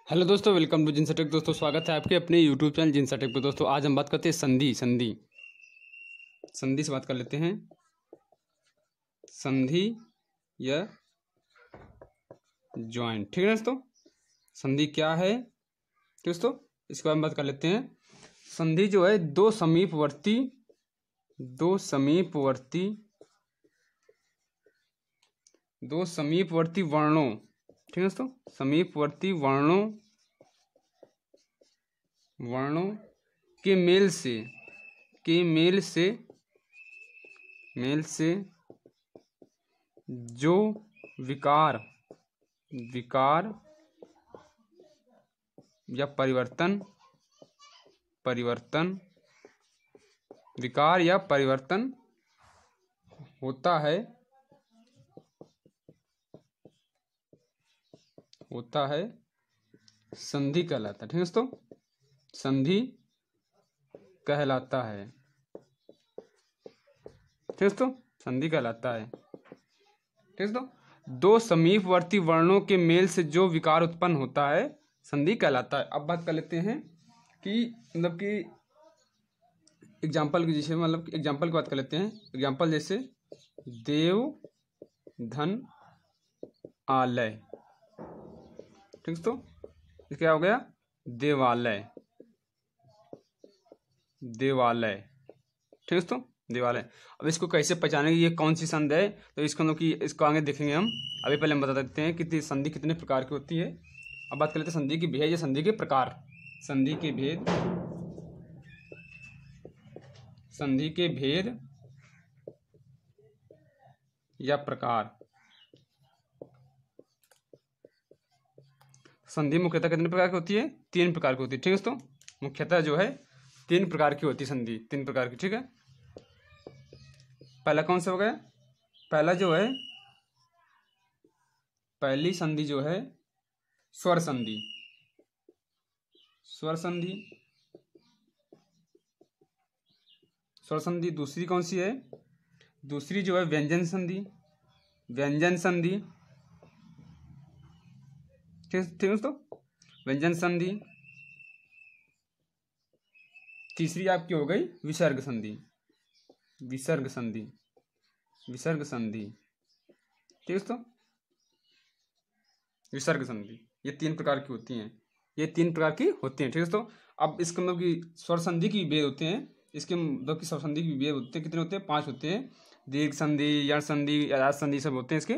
Hello दोस्तों, welcome to जिनसेटेक। दोस्तों स्वागत है आपके अपने यूट्यूब चैनल जिनसेटेक पे। दोस्तों आज हम बात करते हैं संधि से बात कर लेते हैं। संधि या जॉइंट, ठीक है दोस्तों। संधि क्या है दोस्तों, इसके बारे में बात कर लेते हैं। संधि जो है दो समीपवर्ती वर्णों, ठीक है दोस्तों, समीपवर्ती वर्णों के मेल से जो विकार या परिवर्तन होता है संधि कहलाता है। ठीक है दोस्तों, संधि कहलाता है। ठीक है दोस्तों, संधि कहलाता है। ठीक है दोस्तों, दो समीपवर्ती वर्णों के मेल से जो विकार उत्पन्न होता है संधि कहलाता है। अब बात कर लेते हैं कि मतलब कि एग्जाम्पल की, जैसे मतलब एग्जाम्पल की बात कर लेते हैं। एग्जाम्पल जैसे देव धन आलय। ठीक दोस्तों, ये क्या हो गया? देवालय। ठीक है दोस्तों, देवालय। अब इसको कैसे पहचानेंगे ये कौन सी संधि है, तो इसको मतलब कि इसको आगे देखेंगे हम। अभी पहले हम बता देते हैं कि संधि कितने प्रकार की होती है। अब बात कर लेते हैं संधि की भेद या संधि के प्रकार। संधि के भेद या प्रकार। संधि मुख्यतः कितने प्रकार की होती है? 3 प्रकार की होती है। ठीक है दोस्तों, मुख्यतः जो है 3 प्रकार की होती है संधि, 3 प्रकार की। ठीक है, पहला कौन सा हो गया? पहला जो है, पहली संधि जो है स्वर संधि। दूसरी कौन सी है? दूसरी जो है व्यंजन संधि। ठीक है दोस्तों, व्यंजन संधि। तीसरी आपकी हो गई विसर्ग संधि। ठीक है दोस्तों, विसर्ग संधि। ये 3 प्रकार की होती हैं। ठीक है दोस्तों। अब इसके मतलब कि स्वर संधि की भेद होते हैं। इसके मतलब कि स्वर संधि की भेद होते हैं, कितने होते हैं? 5 होते हैं। दीर्घ संधि, यण संधि, आयात संधि सब होते हैं। इसके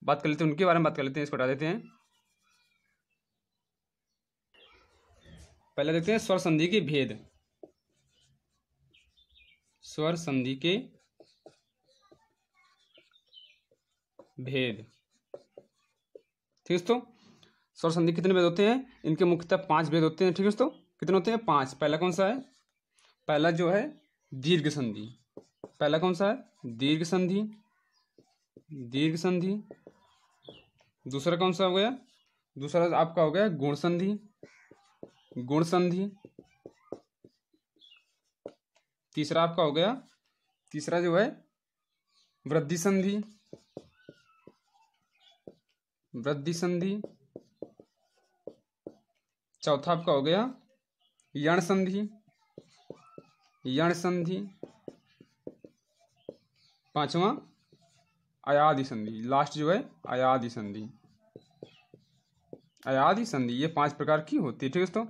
बात कर लेते हैं, उनके बारे में बात कर लेते हैं। इसको हटा देते हैं। पहले देखते हैं स्वर संधि के भेद। स्वर संधि के भेद। ठीक है दोस्तों, स्वर संधि कितने भेद होते हैं? इनके मुख्यतः 5 भेद होते हैं। ठीक है दोस्तों, कितने होते हैं? 5। पहला कौन सा है? पहला जो है दीर्घ संधि। पहला कौन सा है? दीर्घ संधि। दूसरा कौन सा हो गया? दूसरा आपका हो गया गुण संधि। तीसरा आपका हो गया, तीसरा जो है वृद्धि संधि। चौथा आपका हो गया यण संधि। पांचवा अयादि संधि। लास्ट जो है अयादि संधि। ये 5 प्रकार की होती है। ठीक है दोस्तों,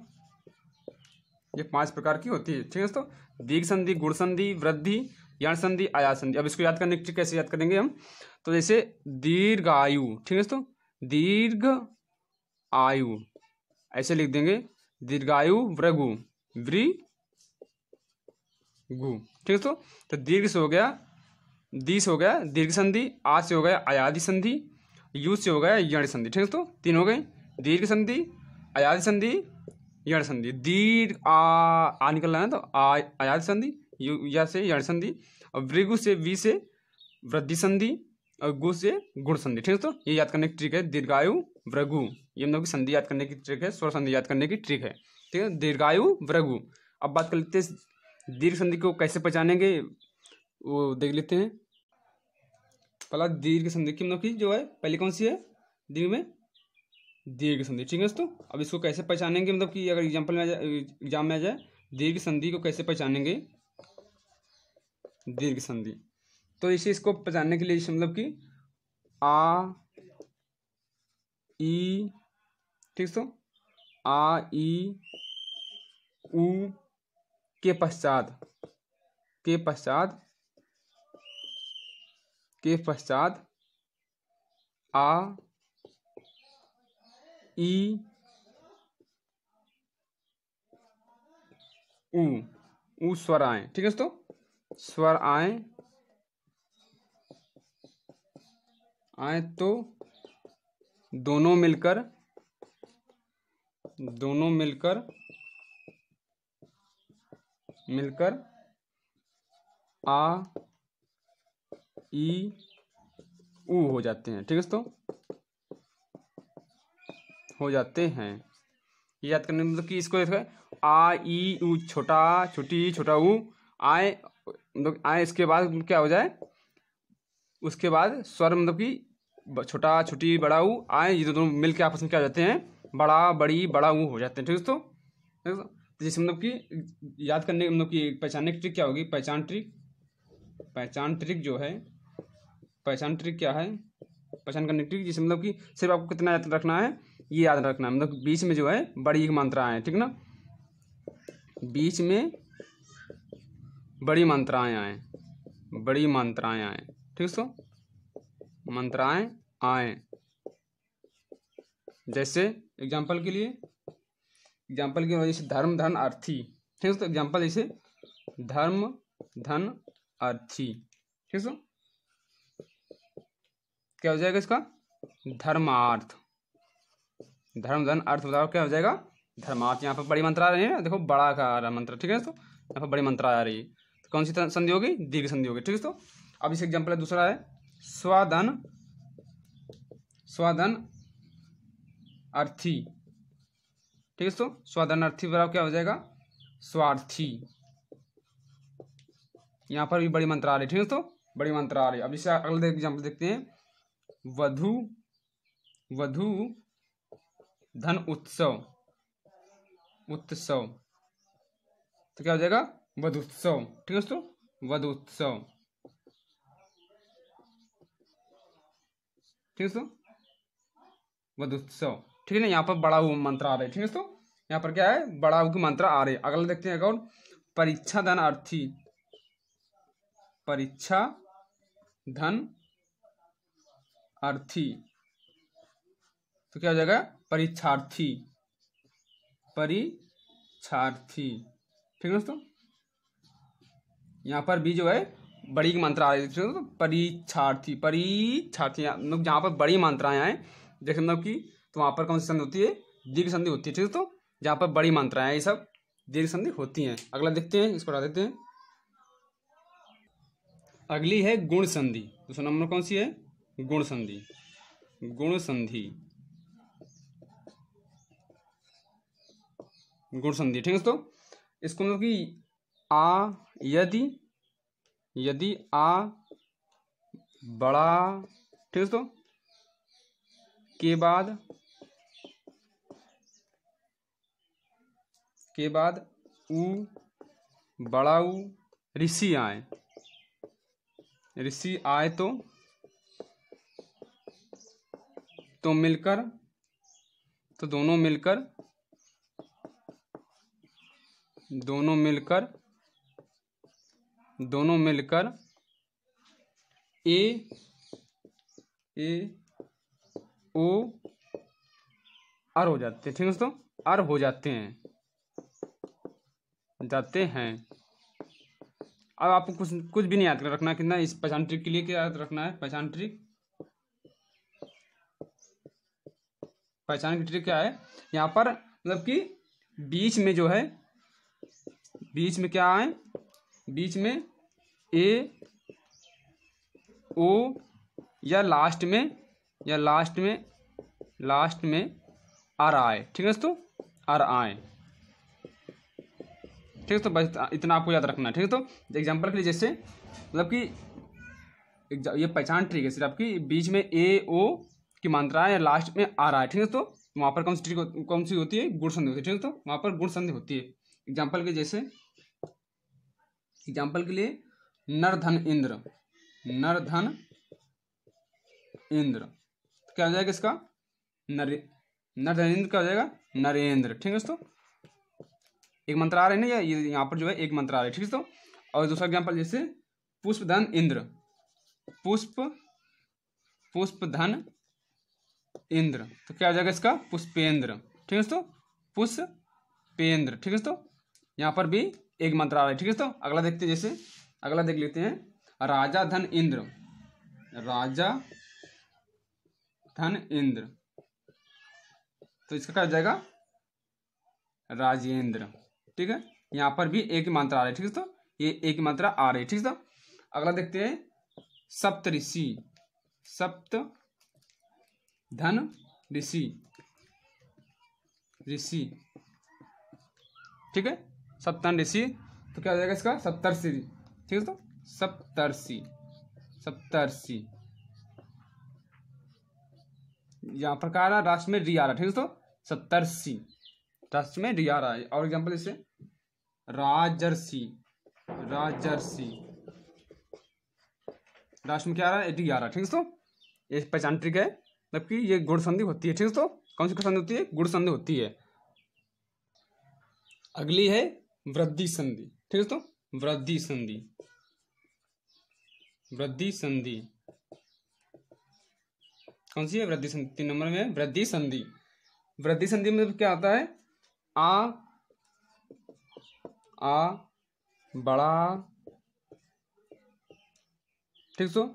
ये 5 प्रकार की होती है। ठीक है दोस्तों, दीर्घ संधि, गुण संधि, वृद्धि, यण संधि, आयात संधि। अब इसको याद करने की कैसे याद करेंगे हम? तो जैसे दीर्घायु, ठीक है दोस्तों, दीर्घ आयु ऐसे लिख देंगे। दीर्घायु भृगु ठीक है दोस्तों। तो दीर्घ से हो गया, दी से हो गया दीर्घ संधि, आ से हो गया अयादि संधि, यू से हो गया यण संधि। ठीक है दोस्तों, 3 हो गए। दीर्घ संधि, अयादि संधि, यण संधि। दीर्घ आ निकल रहा है तो अयादि संधि, यू या से यण संधि, और भृगु से वी से वृद्धि संधि, और गु से गुण संधि। ठीक है दोस्तों, ये याद करने की ट्रिक है। दीर्घायु भृगु, ये मतलब संधि याद करने की ट्रिक है, स्वर संधि याद करने की ट्रिक है। ठीक है, दीर्घायु भृगु। अब बात कर लेते हैं दीर्घ संधि को कैसे पहचानेंगे, वो देख लेते हैं। पहला दीर्घ संधि की मतलब की जो है पहली कौन सी है? दीर्घ में दीर्घ संधि। ठीक है दोस्तों, अब इसको कैसे पहचानेंगे, मतलब कि अगर एग्जाम्पल में आ जाए, एग्जाम में आ जाए, दीर्घ संधि को कैसे पहचानेंगे, दीर्घ संधि। तो इसे इसको पहचानने के लिए जैसे मतलब कि आ ई, ठीक है, आ ई उ के पश्चात आ ई उ स्वर आए। ठीक है दोस्तों, स्वर आए तो दोनों मिलकर आ ई उ हो जाते हैं। ठीक है दोस्तों, हो जाते हैं। ये याद करने मतलब कि इसको देखो, आ ई उ, छोटा छोटी छोटा ऊ आए, मतलब आए, इसके बाद क्या हो जाए, उसके बाद स्वर मतलब कि छोटा छोटी बड़ा ऊ आए, ये दोनों मिल के आपस में क्या हो जाते हैं, बड़ा बड़ी बड़ा ऊ हो जाते हैं। ठीक है दोस्तों, तो जैसे मतलब कि याद करने मतलब कि पहचानने की ट्रिक क्या होगी, पहचान ट्रिक जो है, पहचान ट्रिक क्या है, पहचान करने की ट्रिक, जिसमें मतलब कि सिर्फ आपको कितना याद रखना है, ये याद रखना है, मतलब बीच में जो है बड़ी मात्राएं, ठीक ना, बीच में बड़ी मात्राएं आए, ठीक है, मात्राएं आए। जैसे एग्जाम्पल की वजह से धर्म धन अर्थी। ठीक है, तो एग्जाम्पल जैसे धर्म धन अर्थी। ठीक है, क्या हो जाएगा इसका, धर्मार्थ। धर्म धन अर्थ बताओ क्या हो जाएगा, धर्मार्थ। यहाँ पर बड़ी मात्रा आ रही है, देखो बड़ा का आ रहा है मंत्र। ठीक है, तो यहाँ पर बड़ी मात्रा आ रही है, तो कौन सी संधि होगी, दीर्घ संधि होगी। ठीक है, तो अब इस एग्जाम्पल है दूसरा है स्वाधन अर्थी। ठीक है, तो स्वाधन अर्थी बराबर क्या हो जाएगा, स्वार्थी। यहाँ पर भी बड़ी मात्रा आ रही है। ठीक है, तो बड़ी मात्रा आ रही है। अब इसे अगले एग्जाम्पल देखते हैं, वधु धन उत्सव। तो क्या हो जाएगा, वधुत्सव। ठीक है दोस्तों, वधुत्सव। ठीक है दोस्तों, वधुत्सव। ठीक है ना, यहाँ पर बड़ा ऊ मंत्र आ रहा है। ठीक है दोस्तों, यहाँ पर क्या है, बड़ा ऊ की मात्रा आ रही है। अगला देखते हैं अकाउंट, परीक्षा धन अर्थी। तो क्या हो जाएगा, परीक्षार्थी। ठीक है दोस्तों, यहाँ पर भी जो है बड़ी की मात्रा आ रही है। तो परीक्षार्थी मतलब जहाँ पर बड़ी मात्राएं आए, जैसे मतलब कि, तो वहाँ पर कौन सी संधि होती है, दीर्घ संधि होती है। ठीक है, तो जहाँ पर बड़ी मात्राएं ये सब दीर्घ संधि होती हैं। अगला देखते हैं, इसको हटा देते हैं। अगली है गुण संधि। दूसरा नंबर कौन सी है, गुण संधि। ठीक है दोस्तों, इसको मतलब कि यदि आ बड़ा, ठीक है दोस्तों, के बाद ऊ बड़ा ऊ ऋषि आए तो दोनों मिलकर ए ओ अर हो जाते हैं। ठीक है दोस्तों, अर हो जाते हैं। अब आपको कुछ भी नहीं याद रखना, कितना इस पहचान ट्रिक के लिए क्या याद रखना है, पहचान की ट्रिक क्या है, यहाँ पर मतलब कि बीच में जो है, बीच में क्या आए, बीच में ए ओ या लास्ट में आर आए। ठीक है दोस्तों, आर आए। ठीक है, तो बस इतना आपको याद रखना है। ठीक है, तो एग्जांपल के लिए जैसे मतलब कि ये पहचान ट्रिक है सिर्फ आपकी, बीच में ए ओ की मात्रा है या लास्ट में आ रहा है। ठीक है, तो वहाँ पर कौन सी होती है, गुण संधि होती है। ठीक है, तो वहाँ पर गुण संधि होती है। एग्जाम्पल के लिए नर धन इंद्र, नर धन इंद्र, तो क्या हो जाएगा इसका, नर धन इंद्र क्या हो जाएगा, नरेंद्र। ठीक है दोस्तों, एक मंत्र आ रहा है ना, ये यहाँ पर जो है एक मंत्र आ रहा है। ठीक है दोस्तों, और दूसरा एग्जाम्पल जैसे पुष्प धन इंद्र, पुष्प धन इंद्र, तो क्या हो जाएगा इसका, पुष्पेंद्र। ठीक है दोस्तों, पुष्पेंद्र। ठीक है दोस्तों, यहाँ पर भी एक मंत्र आ रहा है। ठीक है दोस्तों, अगला देखते हैं, जैसे अगला देख लेते हैं, राजा धन इंद्र, राजा धन इंद्र, तो इसका क्या हो जाएगा, राजेंद्र। ठीक है, यहाँ पर भी एक मंत्र आ रहा है। ठीक है दोस्तों, ये एक मंत्र आ रही है। ठीक है दोस्तों, अगला देखते हैं, सप्त ऋषि, सप्त धन ऋषि, ऋषि। ठीक है, सप्तन ऋषि, तो क्या हो जाएगा इसका, सप्तर्षि। ठीक है, तो सप्तर्षि, सप्तर्षि। यहाँ पर क्या आ रहा है, राष्ट्र में री आ रहा है। ठीक है, तो सप्तर्षि, राष्ट्र में री आ रहा है। और एग्जाम्पल जैसे राजर्षि, राजर्षि, राष्ट्र में क्या आ रहा है, री आ रहा है। ठीक है, तो ये पहचान ट्रिक है, जबकि ये गुण संधि होती है। ठीक है, तो कौन सी संधि होती है, गुण संधि होती है। अगली है वृद्धि संधि। ठीक है, तो वृद्धि संधि, वृद्धि संधि कौन सी है, वृद्धि संधि 3 नंबर में है, वृद्धि संधि। वृद्धि संधि में क्या आता है, आ बड़ा। ठीक, तो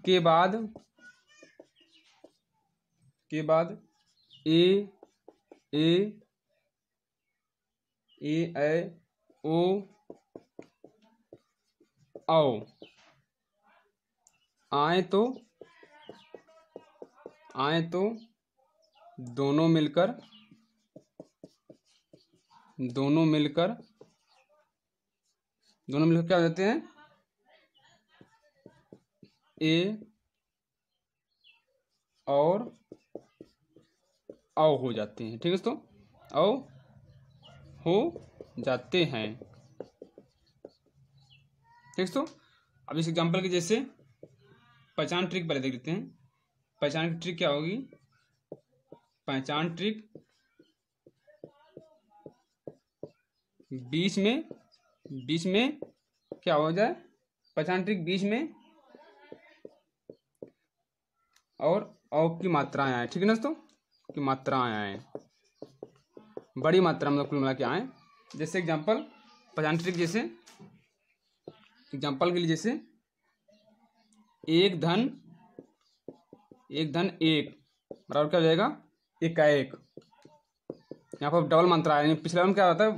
के बाद ए ओ आओ, आए तो दोनों मिलकर क्या हो जाते हैं, ए और औ हो जाते हैं। ठीक है दोस्तों, औ हो जाते हैं। ठीक है, तो अब इस एग्जाम्पल के जैसे पहचान ट्रिक पहले देख लेते हैं। पहचान की ट्रिक क्या होगी, पहचान ट्रिक बीच में क्या हो जाए, पहचान ट्रिक बीच में और की मात्राएं आए। ठीक है ना दोस्तों, की मात्राएं आए, बड़ी मात्रा में कुल मिला के आए। जैसे एग्जाम्पल पहचान ट्रिक, जैसे एग्जाम्पल के लिए जैसे एक धन एक बराबर क्या हो जाएगा, एकाएक। यहाँ पर डबल मंत्र आया, पिछले वाले में क्या रहा था,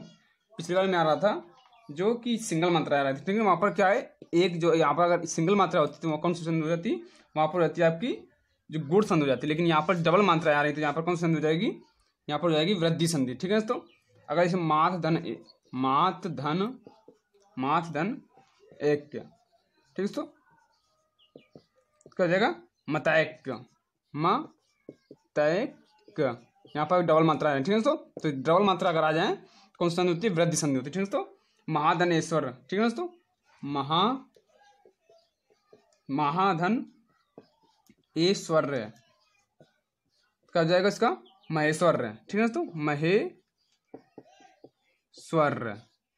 पिछले वाले में आ रहा था जो कि सिंगल मात्रा आ रहा था। ठीक है, वहाँ पर क्या है, एक जो यहाँ पर अगर सिंगल मात्रा होती तो वहाँ कौन सी संधि हो जाती, वहाँ पर रहती है आपकी जो गुण संधि हो जाती है। लेकिन यहाँ पर डबल मात्रा आ रही है, तो यहाँ पर कौन सी संधि हो जाएगी, यहाँ पर हो जाएगी वृद्धि संधि। ठीक है दोस्तों, अगर इसे मात धन एक, ठीक है दोस्तों, क्या हो जाएगा, मतैक, यहाँ पर डबल मात्रा है। ठीक है दोस्तों, तो डबल मात्रा अगर आ जाए तो कौन सी संधि होती है, वृद्धि संधि होती है। ठीक है दोस्तों, महाधनेश्वर। ठीक है दोस्तों, महाधन ऐश्वर्य, क्या हो जाएगा इसका, महेश्वर्य। ठीक है दोस्तों, महेश्वर्य।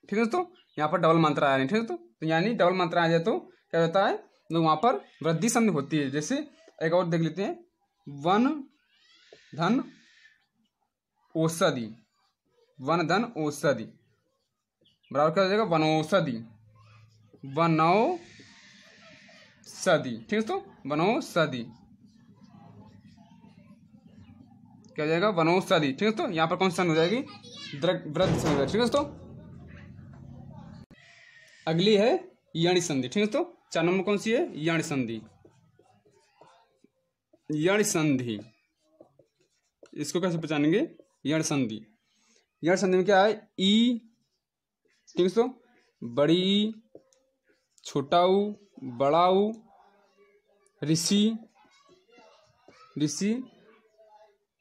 ठीक है दोस्तों, यहाँ पर डबल मात्रा आ रही है। ठीक है दोस्तों, तो यानी डबल मात्रा आ जाए तो क्या होता है, तो वहाँ पर वृद्धि संधि होती है। जैसे एक और देख लेते हैं, वन धन औषधि, वन धन औषधि बराबर क्या हो जाएगा, वनौषधि, वनौषधि। ठीक है दोस्तों, वनौषधि क्या हो जाएगा, वनौषधि। ठीक है दोस्तों, यहाँ पर कौन सी संधि हो जाएगी, वृद्धि संधि। ठीक है दोस्तों, अगली है यणि संधि। ठीक है दोस्तों, 4 नंबर कौन सी है, यणि संधि। यणि संधि इसको कैसे पहचानेंगे, यण संधि। यण संधि में क्या है, ई, ठीक है दोस्तों, बड़ी, छोटा ऊ, बड़ा ऊ, ऋषि, ऋषि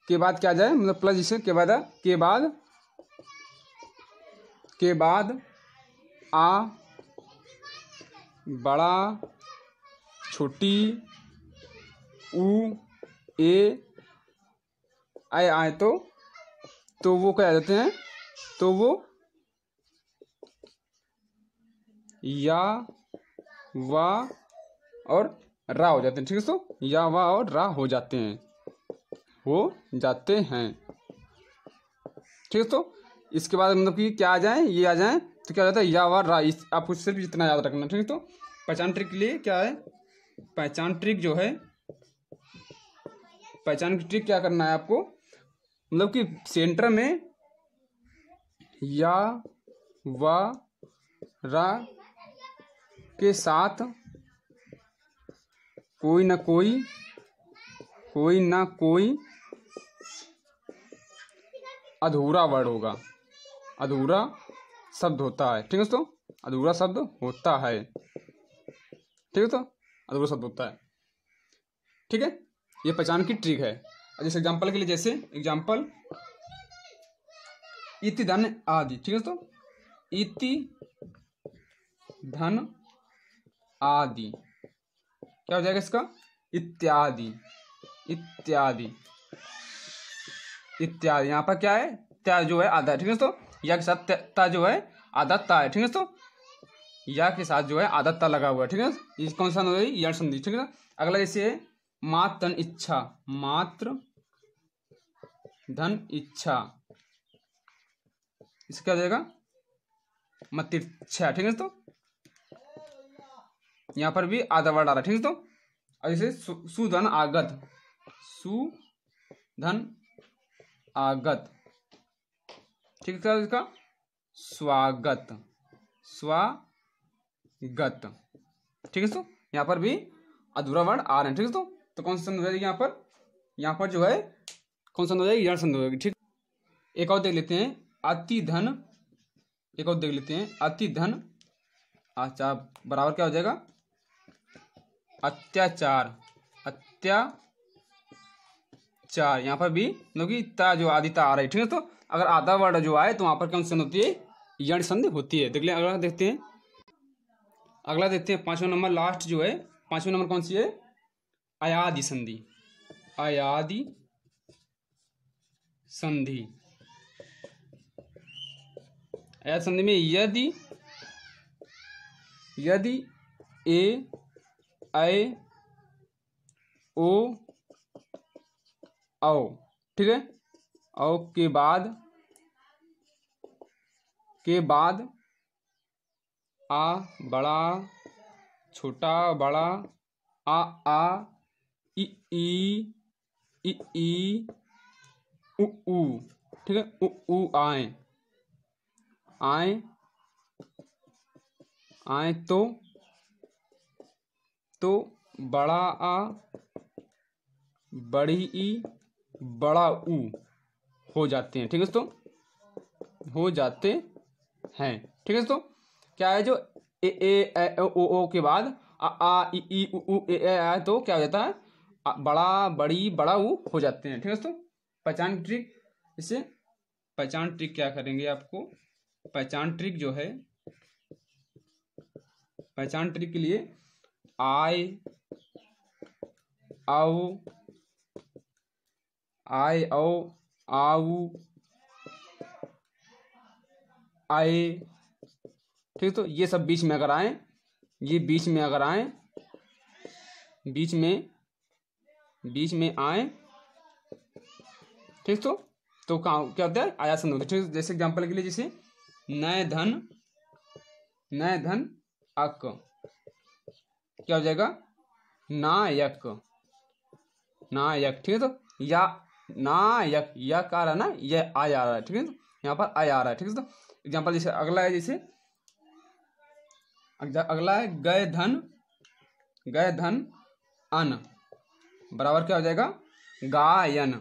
के बाद क्या जाए, मतलब प्लस जिसे के बाद आ, बड़ा, छोटी, ऊ, ए, आए तो वो क्या आ जाते हैं, तो वो या, वा और रा हो जाते हैं। ठीक है दोस्तों, या, वा और रा हो जाते हैं। ठीक है दोस्तों, इसके बाद मतलब कि क्या आ जाए, ये आ जाए तो क्या हो जाता है, या, वा, रा। आपको सिर्फ इतना याद रखना। ठीक है, तो पहचान ट्रिक के लिए क्या है, पहचान ट्रिक जो है, पहचान की ट्रिक क्या करना है आपको, मतलब कि सेंटर में या, वा, रा के साथ कोई ना कोई अधूरा वर्ड होगा, अधूरा शब्द होता है। ठीक है दोस्तों, अधूरा शब्द होता है। ठीक है, तो अधूरा शब्द होता है। ठीक है, ये पहचान की ट्रिक है। जैसे एग्जांपल के लिए, जैसे एग्जांपल इति धन आदि। ठीक है दोस्तों, इति धन आदि क्या हो जाएगा इसका, इत्यादि, इत्यादि, इत्यादि। यहाँ पर क्या है, त्या जो है आधा। ठीक है दोस्तों, या के साथ ता जो है आधा ता है। ठीक है दोस्तों, या के साथ जो है आधा ता लगा हुआ है। ठीक है, ये कौन सा हो गई, यण संधि। ठीक है ना, अगला जैसे मात्र धन इच्छा, मात्र धन इच्छा, इसका क्या हो जाएगा, मतिच्छा। ठीक है दोस्तों, यहाँ पर भी आधा वर्ड आ रहा है। ठीक है दोस्तों, और जैसे सुधन आगत, सुधन आगत। ठीक है, क्या इसका, स्वागत, स्वागत। ठीक है दोस्तों, यहाँ पर भी अधूरा वर्ड आ रहे हैं। ठीक है दोस्तों, तो कौन सा संधि हो जाएगी यहाँ पर जो है कौन सा संधि हो जाएगी, यण संधि हो जाएगी। ठीक, एक और देख लेते हैं, अति धन, एक और देख लेते हैं, अति धन अच्छा बराबर क्या हो जाएगा, अत्याचार, अत्याचार। यहाँ पर भी मतलब कि ता जो आदिता आ रही है। ठीक है, तो अगर आधा वर्ड जो आए तो वहां पर कौन सी संधि होती है, यण संधि होती है। देख लें, अगला देखते हैं, अगला देखते हैं 5वां नंबर, लास्ट जो है 5वां नंबर कौन सी है, अयादि संधि, अयादि संधि। अयादि संधि में यदि ए, ऐ, ओ, औ। ठीक है, औ के बाद आ, बड़ा, छोटा, बड़ा, आ, इ, उ। ठीक है, उ आए तो बड़ा आ, बड़ी ई, बड़ा ऊ हो जाते हैं। ठीक है दोस्तों, हो जाते हैं। ठीक है दोस्तों, क्या है जो ए ओ के बाद आ इ उ ए आए तो क्या हो जाता है, बड़ा, बड़ी, बड़ा ऊ हो जाते हैं। ठीक है दोस्तों, पहचान ट्रिक, इससे पहचान ट्रिक क्या करेंगे आपको, पहचान ट्रिक जो है, पहचान ट्रिक के लिए आए, आओ, आऊ, आए। ठीक है, तो ये सब बीच में अगर आए, ये बीच में अगर आए, बीच में आए। ठीक, तो क्या होता है, आया संधि होता है। ठीक है, जैसे एग्जांपल के लिए, जैसे नए धन अक क्या हो जाएगा, नायक, ठीक है, तो या नायक, या आ रहा है ना, यह आ जा रहा है। ठीक है, तो यहाँ पर आया आ रहा है। ठीक है, तो एग्जांपल जैसे अगला है, जैसे अगला है गए धन अन बराबर क्या हो जाएगा, गायन,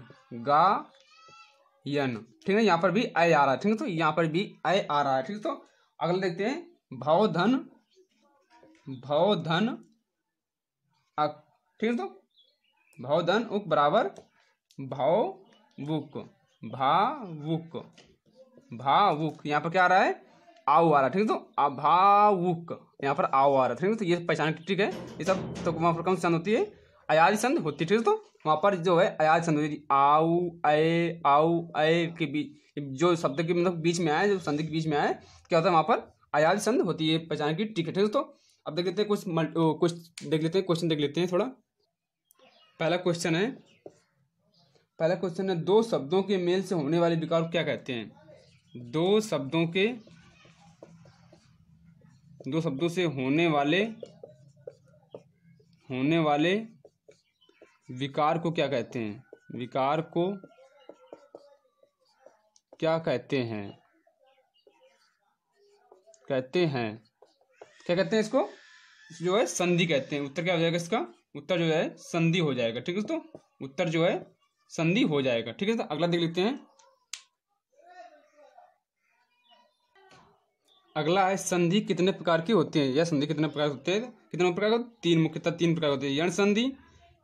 ठीक है, यहाँ पर भी आय आ रहा है। ठीक है, तो यहाँ पर भी आय आ रहा है। ठीक है, तो अगला देखते हैं भवधन ठीक है। तो भाव धन उक बराबर भावुक, भावुक, भावुक, यहाँ पर क्या आ रहा है, आओ आ रहा है, ठीक है। तो अभावुक, यहाँ पर आओ आ रहा है, ठीक है। तो ये पहचान की ट्रिक है ये सब। तो वहाँ पर कौन सी संध होती है, अयादी संध होती है, ठीक है। तो वहाँ पर जो है अयादी संध होती है, आओ ए के बीच जो शब्द के मतलब बीच में आए, जो संधि के बीच में आए, क्या होता है वहाँ पर अयादी संध होती है, पहचान की ट्रिक है, ठीक है। तो अब देख लेते हैं कुछ देख लेते हैं, क्वेश्चन देख लेते हैं थोड़ा। पहला क्वेश्चन है दो शब्दों के मेल से होने वाले विकार को क्या कहते हैं। दो शब्दों से होने वाले विकार को क्या कहते हैं, विकार को क्या कहते हैं, क्या कहते हैं इसको, जो है संधि कहते हैं। उत्तर क्या हो जाएगा इसका, उत्तर जो है संधि हो जाएगा, ठीक है। तो उत्तर जो है संधि हो जाएगा, ठीक है। तो अगला देख लेते हैं। अगला है संधि कितने प्रकार की होती है, या संधि कितने प्रकार होते हैं, कितने प्रकार का, तीन, मुख्यतः तीन प्रकार होती है। यण संधि,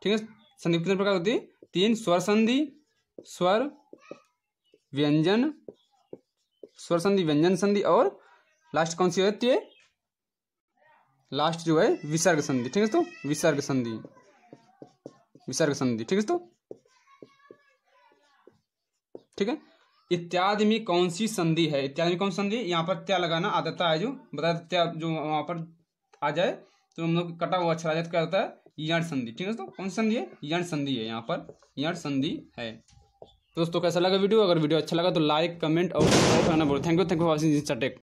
ठीक है। संधि कितने प्रकार होती है, तीन। स्वर संधि, स्वर व्यंजन, स्वर संधि, व्यंजन संधि, और लास्ट कौन सी होती है, लास्ट जो है विसर्ग संधि, ठीक है। तो विसर्ग संधि, ठीक है। तो ठीक है। इत्यादि में कौन सी संधि है, इत्यादि में कौन सी संधि है, यहाँ पर त्या लगाना आ जाता है, जो बता त्या जो वहाँ पर आ जाए तो हम लोग कटा हुआ अक्षर आ जाए तो क्या होता है, यण संधि, ठीक है। तो कौन सी संधि है, यण संधि है, यहाँ पर यण संधि है। दोस्तों कैसा लगा वीडियो, अगर वीडियो अच्छा लगा तो लाइक, कमेंट और सब्सक्राइब करना बोलो। Thank you for watching this take.